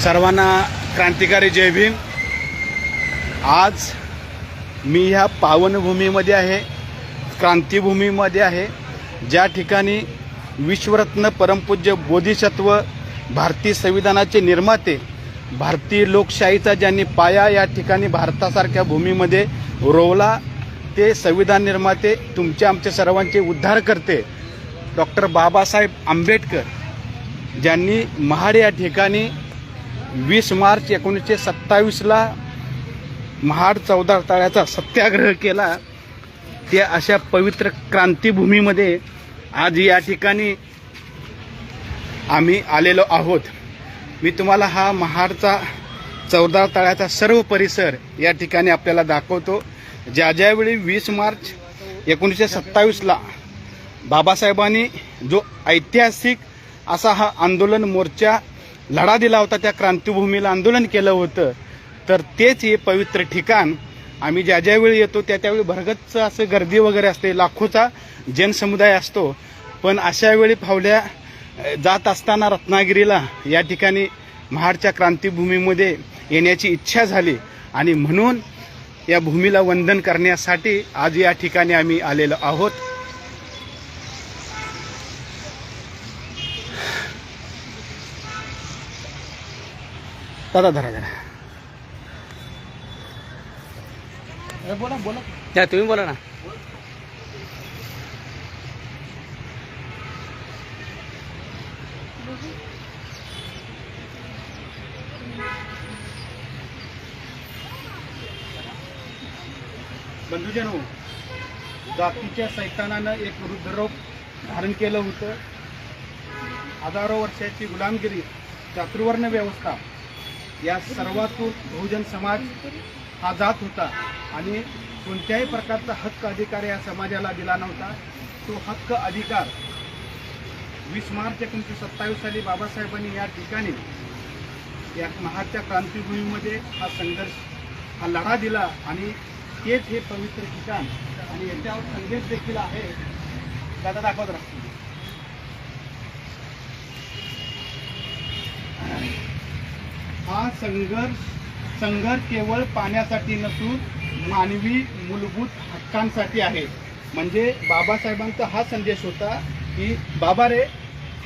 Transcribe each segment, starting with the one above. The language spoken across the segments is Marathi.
सर्वांना क्रांतिकारी जय भीम। आज मी ह्या पावनभूमीमध्ये आहे, क्रांतिभूमीमध्ये आहे, ज्या ठिकाणी विश्वरत्न परमपूज्य बोधिसत्व, भारतीय संविधानाचे निर्माते, भारतीय लोकशाहीचा ज्यांनी पाया या ठिकाणी भारतासारख्या भूमीमध्ये रोवला, ते संविधान निर्माते, तुमचे आमचे सर्वांचे उद्धार करते डॉक्टर बाबासाहेब आंबेडकर, ज्यांनी महाड या ठिकाणी 20 मार्च 1927ला महाड 14 तळ्याचा सत्याग्रह केला। ते अशा पवित्र क्रांतिभूमीमध्ये आज या ठिकाणी आम्ही आलेलो आहोत। मी तुम्हाला हा महाडचा 14 तळ्याचा सर्व परिसर या ठिकाणी आपल्याला दाखवतो। ज्यावेळी 20 मार्च 1927ला बाबासाहेबांनी जो ऐतिहासिक असा हा आंदोलन मोर्चा लढा दिला होता, त्या क्रांतिभूमीला आंदोलन केलं होतं, तर तेच हे पवित्र ठिकाण। आम्ही ज्यावेळी येतो त्यावेळी भरगच्च असं गर्दी वगैरे असते, लाखोचा जनसमुदाय असतो, पण अशा वेळी फावल्या जात असताना रत्नागिरीला या ठिकाणी महाडच्या क्रांतिभूमीमध्ये येण्याची इच्छा झाली आणि म्हणून या भूमीला वंदन करण्यासाठी आज या ठिकाणी आम्ही आलेलो आहोत। दादा धरा बोला बोला, या तुम्ही बोला ना। बंधुजनो, जातीच्या सैतानानं एक वृद्धरोग धारण केलं होतं। हजारो वर्षाची गुलामगिरी, चातुर्वर्ण व्यवस्था, या सर्वातून बहुजन समाज हा जात होता आणि कोणत्याही प्रकारचा हक्क अधिकार या समाजाला दिला नव्हता। तो हक्क अधिकार 20 मार्च 1927 साली बाबासाहेबांनी या ठिकाणी या महाडच्या क्रांतिभूमीमध्ये हा संघर्ष, हा लढा दिला आणि तेच हे पवित्र ठिकाण आणि याच्यावर संदेश देखील आहे। दादा दाखवत राहतो। हा संघर्ष केवळ पाण्यासाठी नसून मानवी मूलभूत हक्कांसाठी आहे। म्हणजे बाबासाहेबांचा हा संदेश होता की बाबा रे,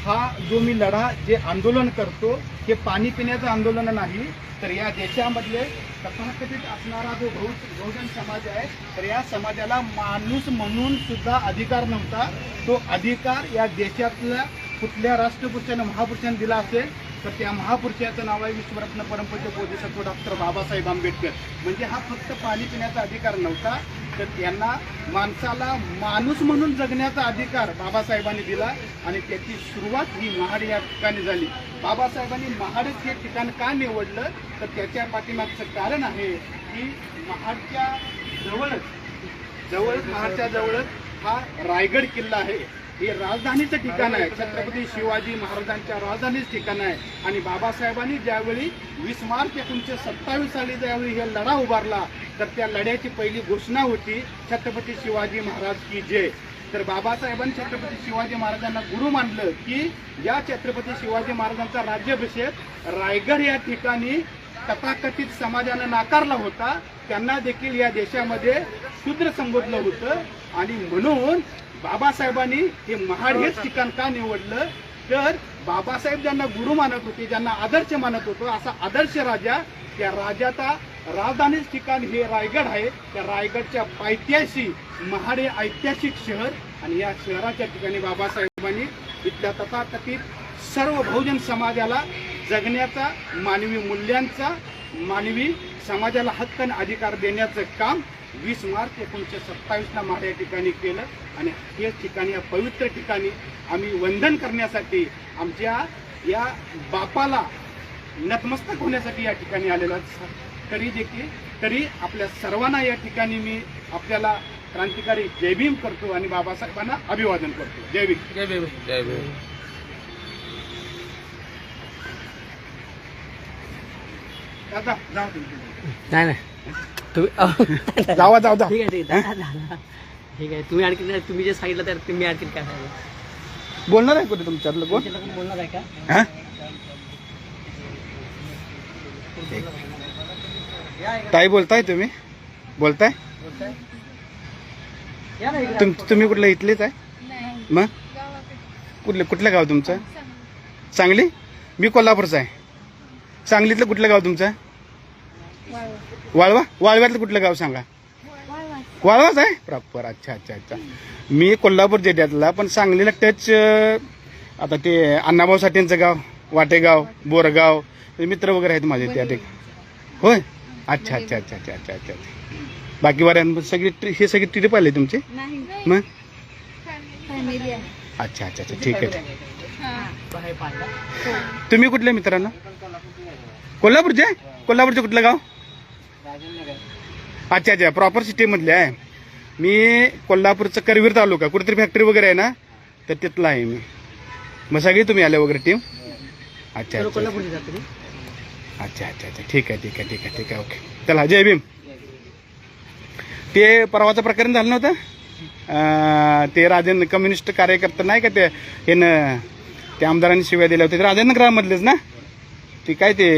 हा जो मी लढा, जे आंदोलन करतो, हे पाणी पिण्याचं आंदोलन नाही, तर या देशामधले तथाकथित असणारा जो बहुजन समाज आहे, तर या समाजाला माणूस म्हणून सुद्धा अधिकार नव्हता। तो अधिकार या देशातल्या कुठल्या राष्ट्रपुरुषानं, महापुरुषानं दिला असेल तर त्या महापुरुषाचं नाव आहे विश्वरत्न परमपूज्य बोधिसत्व डॉक्टर बाबासाहेब आंबेडकर। म्हणजे हा फक्त पाणी पिण्याचा अधिकार नव्हता, तर त्यांना माणसाला माणूस म्हणून जगण्याचा अधिकार बाबासाहेबांनी दिला आणि त्याची सुरुवात ही महाड या ठिकाणी झाली। बाबासाहेबांनी महाडच हे ठिकाण का निवडलं, तर त्याच्या पाठीमागचं कारण आहे की महाडच्या जवळच महाडच्या जवळच हा रायगड किल्ला आहे। हे राजधानीचं ठिकाण आहे, छत्रपती शिवाजी महाराजांच्या राजधानीचं ठिकाण आहे। आणि बाबासाहेबांनी ज्यावेळी 20 मार्च 1927 साली ज्यावेळी हे लढा उभारला, तर त्या लढ्याची पहिली घोषणा होती छत्रपती शिवाजी महाराज की जय। तर बाबासाहेबांनी छत्रपती शिवाजी महाराजांना गुरु मानलं की या छत्रपती शिवाजी महाराजांचा राज्याभिषेक रायगड या ठिकाणी तथाकथित समाजानं नाकारला होता, त्यांना देखील या देशामध्ये शूद्र संबोधलं होतं आणि म्हणून बाबासाहेबांनी हे महाड हेच ठिकाण का निवडलं, तर बाबासाहेब ज्यांना गुरु मानत होते, ज्यांना आदर्श मानत होतो, असा आदर्श राजा, त्या राजाचा राजधानीच ठिकाण हे रायगड आहे। त्या रायगडच्या पायथ्याशी महाड हे ऐतिहासिक शहर आणि या शहराच्या ठिकाणी बाबासाहेबांनी इथल्या तथाकथित सर्व बहुजन समाजाला जगण्याचा, मानवी मूल्यांचा, मानवी समाजाला हक्क आणि अधिकार देण्याचं काम 20 मार्च 1927ला महाड या ठिकाणी केलं आणि हेच ठिकाणी, या पवित्र ठिकाणी आम्ही वंदन करण्यासाठी, आमच्या या बापाला नतमस्तक होण्यासाठी या ठिकाणी आलेलो। तरी आपल्या सर्वांना या ठिकाणी मी आपल्याला क्रांतिकारी जय भीम करतो आणि बाबासाहेबांना अभिवादन करतो। जय भीम, जय भीम, जय भीम। दादा जाऊ तुम्ही, नाही तुम्ही जावा जाऊ, ठीक आहे ठीक आहे, तुम्ही आणखी तुम्ही जे सांगितलं तर तुम्ही आणखी काय बोलणार आहे? कुठे तुमच्यातलं कोण बोलणार आहे का? ताई बोलताय तुम्ही बोलताय तुम्ही कुठलं इथलेच आहे मग कुठलं गाव तुमचं सांगली मी कोल्हापूरचा आहे सांगलीतलं कुठलं गाव तुमचं वाळवा वाळव्यातलं कुठलं गाव सांगा वाळवाच आहे प्रॉपर अच्छा अच्छा अच्छा मी कोल्हापूर जिल्ह्यातला पण सांगलीला टच आता ते अण्णाभाऊ साठेंचं गाव वाटेगाव बोरगाव मित्र वगैरे आहेत माझे त्या ठिकाणी होय अच्छा अच्छा अच्छा अच्छा अच्छा अच्छा बाकी वाऱ्या सगळी हे सगळी ट्रिप आले तुमचे मग अच्छा अच्छा अच्छा ठीक आहे तुम्ही कुठले मित्रांनो कोल्हापूरचे कुठलं गाव अच्छा अच्छा प्रॉपर सिटी मधले आहे मी कोल्हापूरचं करवीर तालुका कुठेतरी फॅक्टरी वगैरे आहे ना तर तिथला आहे मी मग सगळी तुम्ही आले वगैरे टीम अच्छा अच्छा अच्छा अच्छा अच्छा ठीक आहे ठीक आहे ठीक आहे ठीक आहे ओके चला जय भीम ते परवाचं प्रकरण झालं नव्हतं ते राजन कम्युनिस्ट कार्यकर्ता नाही का ते हे न ते आमदारांनी शिव्या दिल्या होत्या ते राजनगरामधलेच ना ते काय ते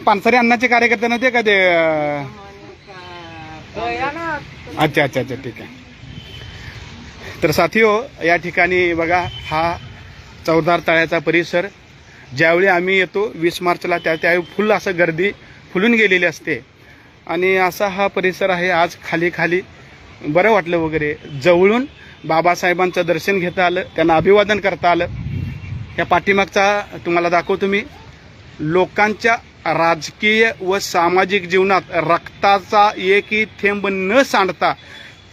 पानसरे अण्णाचे कार्यकर्ते नव्हते का ते अच्छा अच्छा अच्छा ठीक आहे तर साथियो या ठिकाणी बघा हा चौदार तळ्याचा परिसर ज्यावेळी आम्ही येतो 20 मार्चला त्यावेळी फुल असं गर्दी फुलून गेलेली असते आणि असा हा परिसर आहे आज खाली खाली बरं वाटलं वगैरे जवळून बाबासाहेबांचं दर्शन घेता आलं त्यांना अभिवादन करता आलं या पाठीमागचा तुम्हाला दाखवतो मी लोकांच्या राजकीय व सामाजिक जीवनात रक्ताचा एकही थेंब न सांडता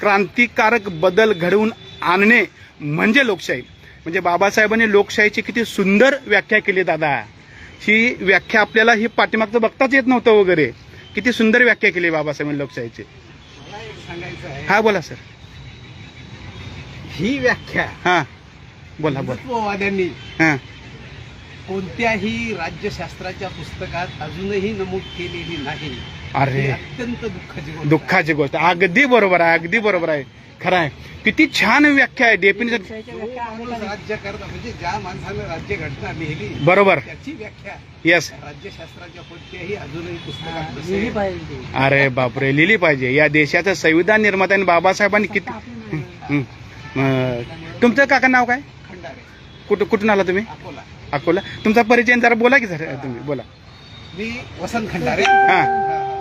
क्रांतिकारक बदल घडवून आणणे म्हणजे लोकशाही म्हणजे बाबासाहेबांनी लोकशाहीची किती सुंदर व्याख्या केली दादा ही व्याख्या आपल्याला ही पाठीमागचं बघताच येत नव्हतं वगैरे किती सुंदर व्याख्या केली बाबासाहेबांनी लोकशाहीची हा बोला सर ही व्याख्या हा बोला बोला हिंदुत्ववाद्यांनी हा कोणत्याही राज्यशास्त्राच्या पुस्तकात अजूनही नमूद केलेली नाही अरे ही अत्यंत दुःखाची गोष्ट अगदी बरोबर आहे अगदी बरोबर आहे खरं आहे किती छान व्याख्या आहे डेफिनेशन राज्य करता म्हणजे ज्या माणसानं राज्य घटना लिहिली बरोबर त्याची व्याख्या येस राज्यशास्त्राच्या कोणत्याही अजूनही पुस्तकात नसेल. अरे बापरे लिहिली पाहिजे या देशाचं संविधान निर्मात्याने बाबासाहेबांनी किती तुमचं काका नाव काय खंडारे कुठून आला तुम्ही अकोला अकोला तुमचा परिचय जरा बोला की सर तुम्ही बोला मी वसंत खंडारे हा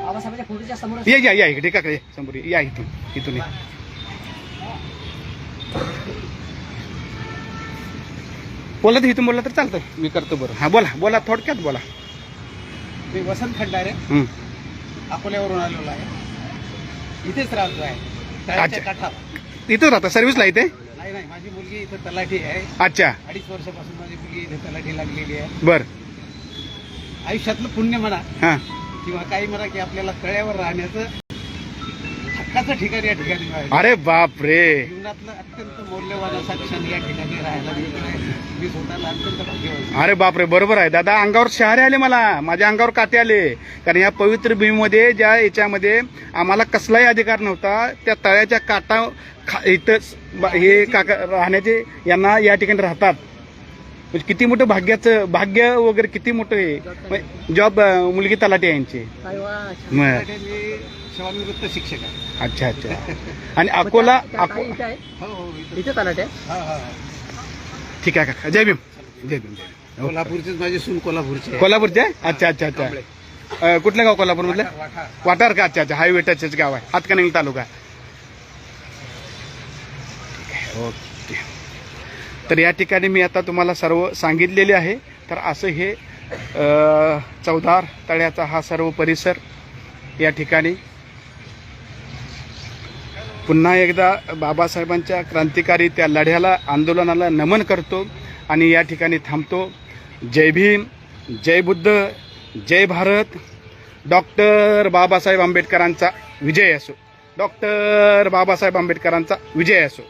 बाबासाहेबांच्या फोटोच्या समोर या इकडे काकडे समोर या इथून या. बोला तर इथून बोलला तर चालतं मी करतो बरं हा बोला थोडक्यात बोला मी वसंत खंडारे अकोल्यावरून आलेलो आहे इथेच राहतो आहे तळ्याच्या काठावर इथं राहता सर्व्हिसला इथे नाही माझी मुलगी इथं तलाठी आहे अच्छा 2.5 वर्षापासून माझी मुलगी इथे तलाठी लागलेली आहे बर आयुष्यातलं पुण्य म्हणा हा किंवा काही म्हणा की आपल्याला तळ्यावर राहण्याचं हक्काचं ठिकाण या ठिकाणी मिळालं. अरे बाप रे जीवनातलं अत्यंत मौल्यवान असा क्षण या ठिकाणी राहायला मिळतोय मी स्वतःला अत्यंत भाग्यवान. अरे बापरे बरोबर आहे दादा अंगावर शहारे आले माझ्या अंगावर काटे आले कारण या पवित्र भूमीमध्ये ज्या याच्यामध्ये आम्हाला कसलाही अधिकार नव्हता त्या तळ्याच्या काटा इथं हे काका राहण्याचे यांना या ठिकाणी राहतात म्हणजे किती मोठं भाग्य वगैरे किती मोठं आहे जॉब मुलगी तलाठी आहे यांची मी सेवानिवृत्त शिक्षक आहे. अच्छा अच्छा आणि अकोला इथे तलाठी ठीक आहे काका जय भीम कोल्हापूरचेच माझे सून कोल्हापूरचे अच्छा अच्छा अच्छा कुठलं गाव कोल्हापूर मधलं वाटार का अच्छा अच्छा हायवे टचच गाव आहे हातकणंगले तालुका ओके तर या ठिकाणी मी आता तुम्हाला सर्व सांगितलेले आहे तर असं हे चौदार तळ्याचा हा सर्व परिसर या ठिकाणी पुन्हा एकदा बाबासाहेबांच्या क्रांतिकारी त्या लढ्याला आंदोलनाला नमन करतो आणि या ठिकाणी थांबतो जय भीम जय बुद्ध जय भारत डॉक्टर बाबासाहेब आंबेडकरांचा विजय असो डॉक्टर बाबासाहेब आंबेडकरांचा विजय असो